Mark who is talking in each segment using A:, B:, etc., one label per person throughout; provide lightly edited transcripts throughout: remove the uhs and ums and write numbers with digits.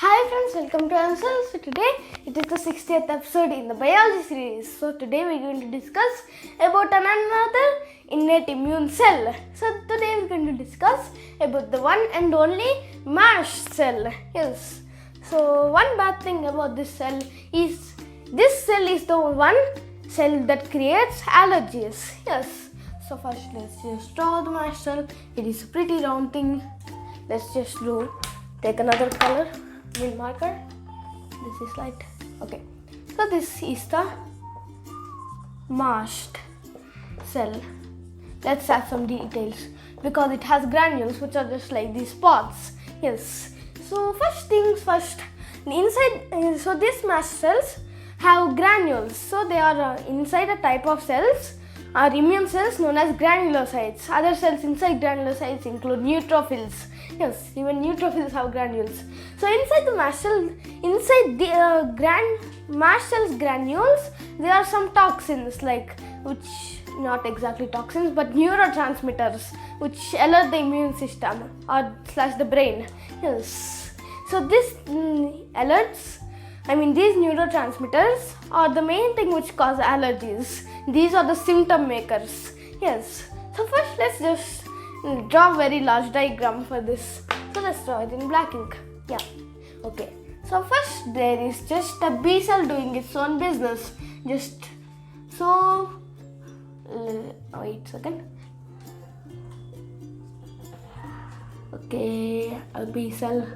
A: Hi friends, welcome to Answer. So today it is the 60th episode in the biology series. So today we are going to discuss about another innate immune cell. So today we are going to discuss about the one and only Mast cell. Yes. So one bad thing about this cell is the one cell that creates allergies. Yes. So first let's just draw the Mast cell. It is a pretty round thing. Let's just take another color. Marker. This is light. Okay. So this is the Mast cell. Let's add some details because it has granules which are just like these spots. Yes. So first things first. Inside. So these Mast cells have granules. So they are inside a type of cells are immune cells known as granulocytes. Other cells inside granulocytes include neutrophils. Yes, even neutrophils have granules. So inside the Mast cell, inside the Mast cell's granules, there are some toxins which not exactly toxins but neurotransmitters which alert the immune system or / the brain. Yes. So this these neurotransmitters are the main thing which cause allergies. These are the symptom makers. Yes. So first let's just draw a very large diagram for this. So let's draw it in black ink. Yeah. Okay. So first there is just a B cell doing its own business. Wait a second. Okay, a B cell.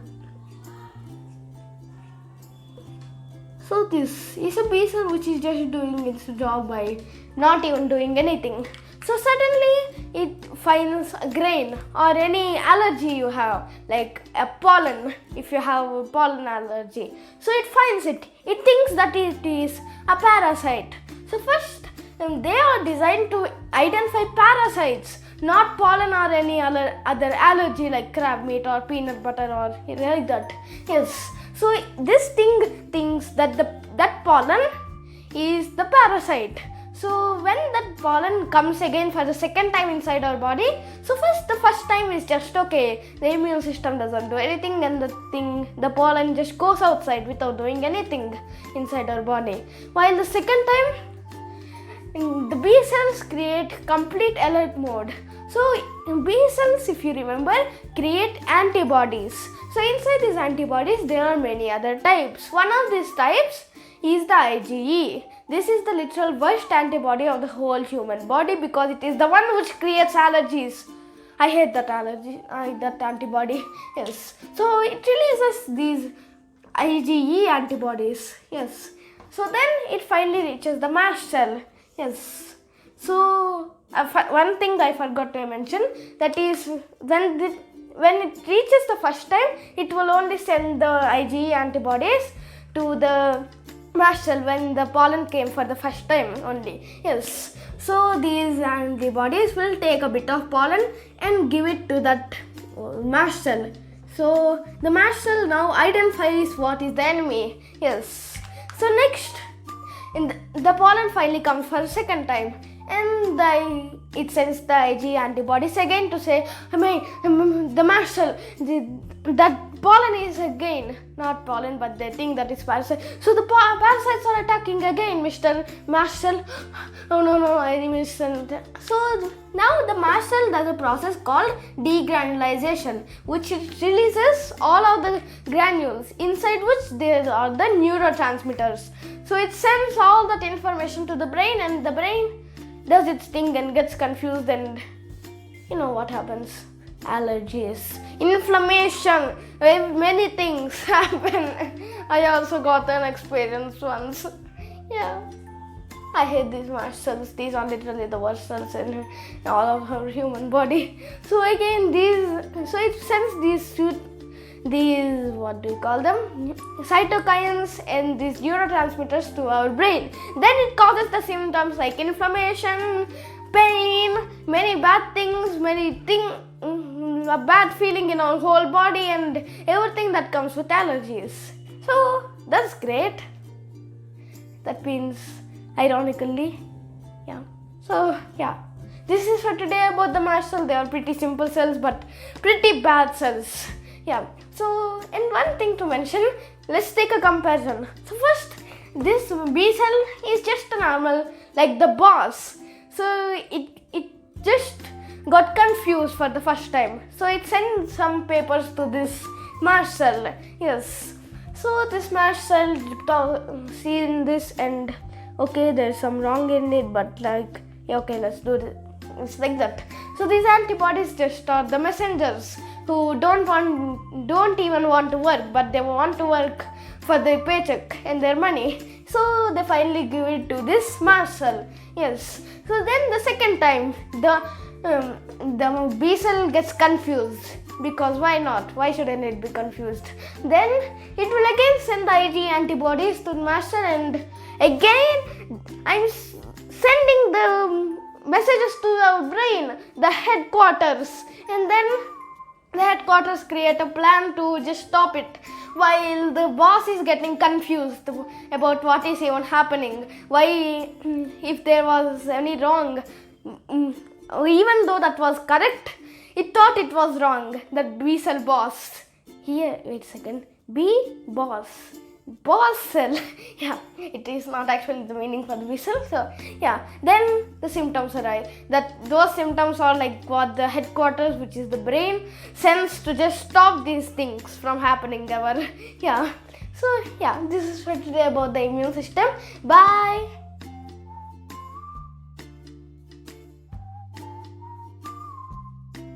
A: So this is a B cell which is just doing its job by not even doing anything. So suddenly it finds a grain or any allergy you have, like a pollen, if you have a pollen allergy. So it finds it. It thinks that it is a parasite. So first they are designed to identify parasites, not pollen or any other allergy like crab meat or peanut butter or like that. Yes. So this thing thinks that that pollen is the parasite. So when that pollen comes again for the second time inside our body, so the first time is just okay, the immune system doesn't do anything and the pollen just goes outside without doing anything inside our body. While the second time, the B cells create complete alert mode. So B cells, if you remember, create antibodies. So inside these antibodies, there are many other types. One of these types is the IgE. This is the literal worst antibody of the whole human body because it is the one which creates allergies. I hate that antibody. Yes. So it releases these IgE antibodies. Yes. So then it finally reaches the Mast cell. Yes. So one thing I forgot to mention, that is when it reaches the first time, it will only send the IgE antibodies to the Mast cell when the pollen came for the first time only. Yes. So these antibodies will take a bit of pollen and give it to that Mast cell. So the Mast cell now identifies what is the enemy. Yes. So next, the pollen finally comes for a second time. And it sends the IgE antibodies again to say, the Mast cell, that pollen is again, not pollen, but they think that it's parasite. So the parasites are attacking again, Mr. Mast cell. Oh no, I missed. So now the Mast cell does a process called degranulation, which releases all of the granules, inside which there are the neurotransmitters. So it sends all that information to the brain, and the brain does its thing and gets confused, and you know what happens. Allergies, inflammation, many things happen. I also got an experience once. Yeah. I hate these Mast cells. These are literally the worst cells in all of our human body. So again, it sends these what do you call them, cytokines and these neurotransmitters to our brain. Then it causes the symptoms like inflammation, pain, many bad things, a bad feeling in our whole body and everything that comes with allergies. So that's great. That means ironically, yeah. So yeah, this is for today about the Mast cell. They are pretty simple cells but pretty bad cells. Yeah. So, and one thing to mention, let's take a comparison. So first, this B cell is just a normal, like the boss. So it just got confused for the first time. So it sent some papers to this Mast cell. Yes. So this Mast cell seen this and okay, there's some wrong in it, but like okay, let's do this. It's like that. So these antibodies just are the messengers who don't even want to work, but they want to work for their paycheck and their money. So they finally give it to this Mast cell. Yes. So then the second time the B cell gets confused, because why not? Why shouldn't it be confused? Then it will again send the IG antibodies to the Mast cell, and again I'm sending the messages to the brain, the headquarters, and then the headquarters create a plan to just stop it, while the boss is getting confused about what is even happening, why, if there was any wrong, even though that was correct, it thought it was wrong. That B cell boss here, wait a second, B boss cell. Yeah, it is not actually the meaning for the B cell. So yeah, then the symptoms arrive. That those symptoms are like what the headquarters, which is the brain, sends to just stop these things from happening ever. Yeah. So yeah, this is for today about the immune system. Bye.